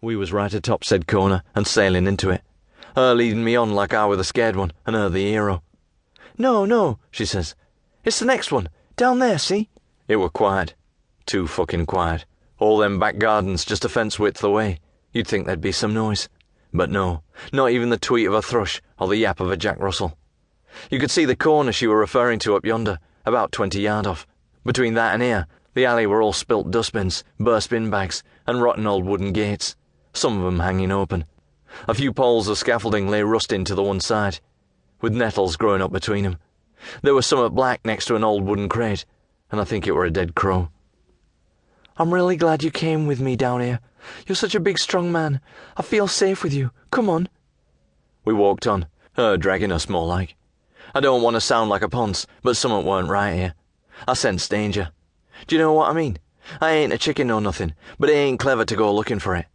We was right atop said corner and sailing into it, her leading me on like I were the scared one and her the hero. "No, no," she says. "It's the next one. Down there, see?" It were quiet. Too fucking quiet. All them back gardens just a fence width away. You'd think there'd be some noise. But no, not even the tweet of a thrush or the yap of a Jack Russell. You could see the corner she were referring to up yonder, about 20 yard off. Between that and here, the alley were all spilt dustbins, burst bin bags, and rotten old wooden gates, some of them hanging open. A few poles of scaffolding lay rusting to the one side, with nettles growing up between them. There was somewhat black next to an old wooden crate, and I think it were a dead crow. "I'm really glad you came with me down here. You're such a big, strong man. I feel safe with you. Come on." We walked on, her dragging us more like. I don't want to sound like a ponce, but something weren't right here. I sensed danger. Do you know what I mean? I ain't a chicken or nothing, but it ain't clever to go looking for it.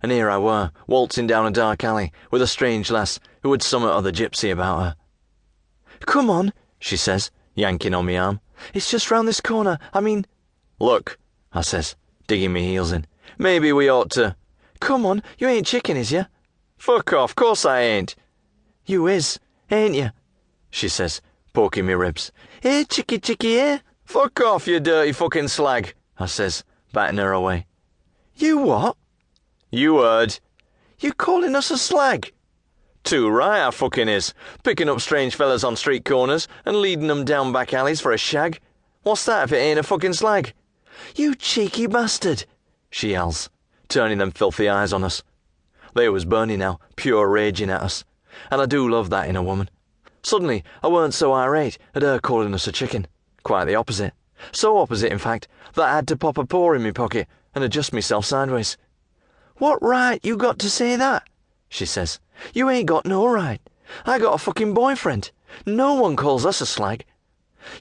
And here I were, waltzing down a dark alley with a strange lass who had somewhat of the gypsy about her. "Come on," she says, yanking on me arm. "It's just round this corner. I mean—" "Look," I says, digging me heels in. "Maybe we ought to—" "Come on, you ain't chicken, is ya?" "Fuck off, course I ain't." "You is, ain't ya?" she says, poking me ribs. "Eh, chicky, eh?" "Fuck off, you dirty fucking slag," I says, batting her away. "You what?" "You heard." "You calling us a slag?" "Too right I fucking is, picking up strange fellas on street corners and leading them down back alleys for a shag. What's that if it ain't a fucking slag?" "You cheeky bastard," she yells, turning them filthy eyes on us. They was burning now, pure raging at us, and I do love that in a woman. Suddenly, I weren't so irate at her calling us a chicken. Quite the opposite. So opposite, in fact, that I had to pop a paw in my pocket and adjust myself sideways. "What right you got to say that?" she says. "You ain't got no right. I got a fucking boyfriend. No one calls us a slag.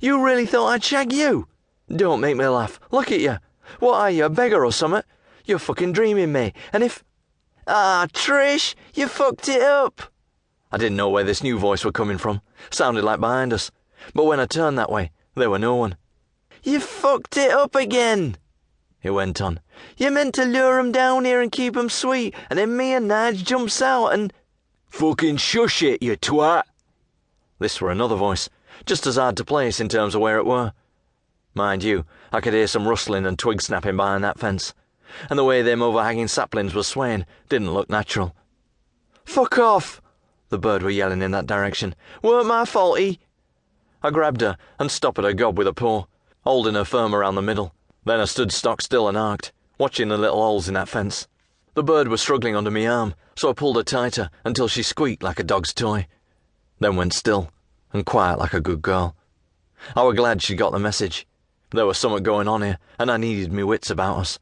You really thought I'd shag you? Don't make me laugh. Look at you. What are you, a beggar or something? You're fucking dreaming me, and if—" "Ah, Trish, you fucked it up." I didn't know where this new voice were coming from. Sounded like behind us. But when I turned that way, there were no one. "You fucked it up again," it went on. "You meant to lure 'em down here and keep 'em sweet, and then me and Nige jumps out and—" "Fucking shush it, you twat." This were another voice, just as hard to place in terms of where it were. Mind you, I could hear some rustling and twig snapping behind that fence, and the way them overhanging saplings was swaying didn't look natural. "Fuck off!" the bird were yelling in that direction. "Weren't my faulty." I grabbed her and stopped her gob with a paw, holding her firm around the middle. Then I stood stock still and arced, watching the little holes in that fence. The bird was struggling under me arm, so I pulled her tighter until she squeaked like a dog's toy, then went still and quiet like a good girl. I were glad she got the message. There was something going on here, and I needed me wits about us.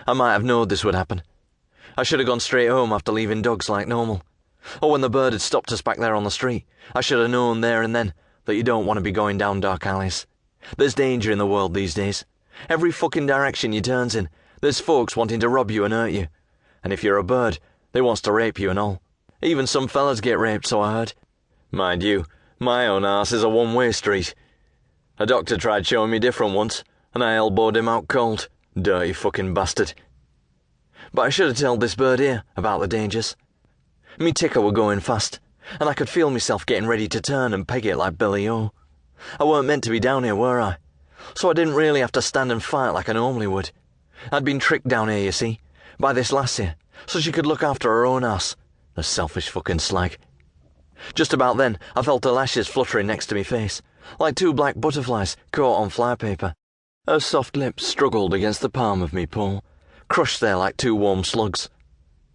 I might have known this would happen. I should have gone straight home after leaving dogs like normal. Or when the bird had stopped us back there on the street, I should have known there and then that you don't want to be going down dark alleys. There's danger in the world these days. Every fucking direction you turns in, there's folks wanting to rob you and hurt you. And if you're a bird, they wants to rape you and all. Even some fellas get raped, so I heard. Mind you, my own arse is a one-way street. A doctor tried showing me different once, and I elbowed him out cold. Dirty fucking bastard. But I should have told this bird here about the dangers. Me ticker were going fast, and I could feel myself getting ready to turn and peg it like Billy O. I weren't meant to be down here, were I? So I didn't really have to stand and fight like I normally would. I'd been tricked down here, you see, by this lass here, so she could look after her own ass. The selfish fucking slag. Just about then, I felt her lashes fluttering next to me face, like two black butterflies caught on flypaper. Her soft lips struggled against the palm of me paw, crushed there like two warm slugs.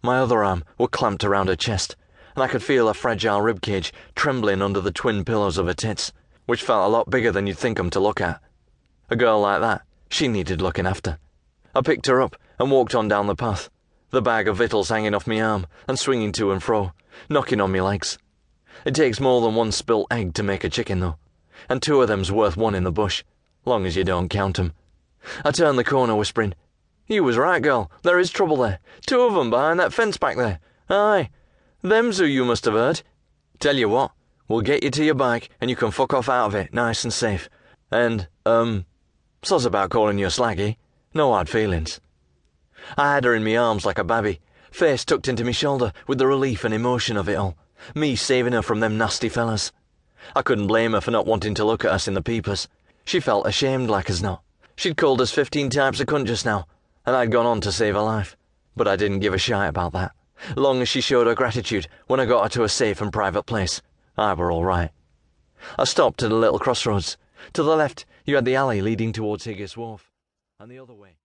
My other arm were clamped around her chest, and I could feel her fragile ribcage trembling under the twin pillows of her tits, which felt a lot bigger than you'd think 'em to look at. A girl like that, she needed looking after. I picked her up and walked on down the path, the bag of victuals hanging off me arm and swinging to and fro, knocking on me legs. It takes more than one spilt egg to make a chicken, though, and two of them's worth one in the bush, long as you don't count 'em. I turned the corner whispering, "You was right, girl, there is trouble there. Two of 'em behind that fence back there. Aye, them's who you must have heard. Tell you what, we'll get you to your bike and you can fuck off out of it, nice and safe. And, soz about calling you a slaggy. No hard feelings." I had her in me arms like a babby, face tucked into me shoulder with the relief and emotion of it all, me saving her from them nasty fellas. I couldn't blame her for not wanting to look at us in the peepers. She felt ashamed like as not. She'd called us 15 times a cunt just now, and I'd gone on to save her life. But I didn't give a shite about that. Long as she showed her gratitude when I got her to a safe and private place, I were all right. I stopped at a little crossroads. To the left, you had the alley leading towards Higgis Wharf, and the other way...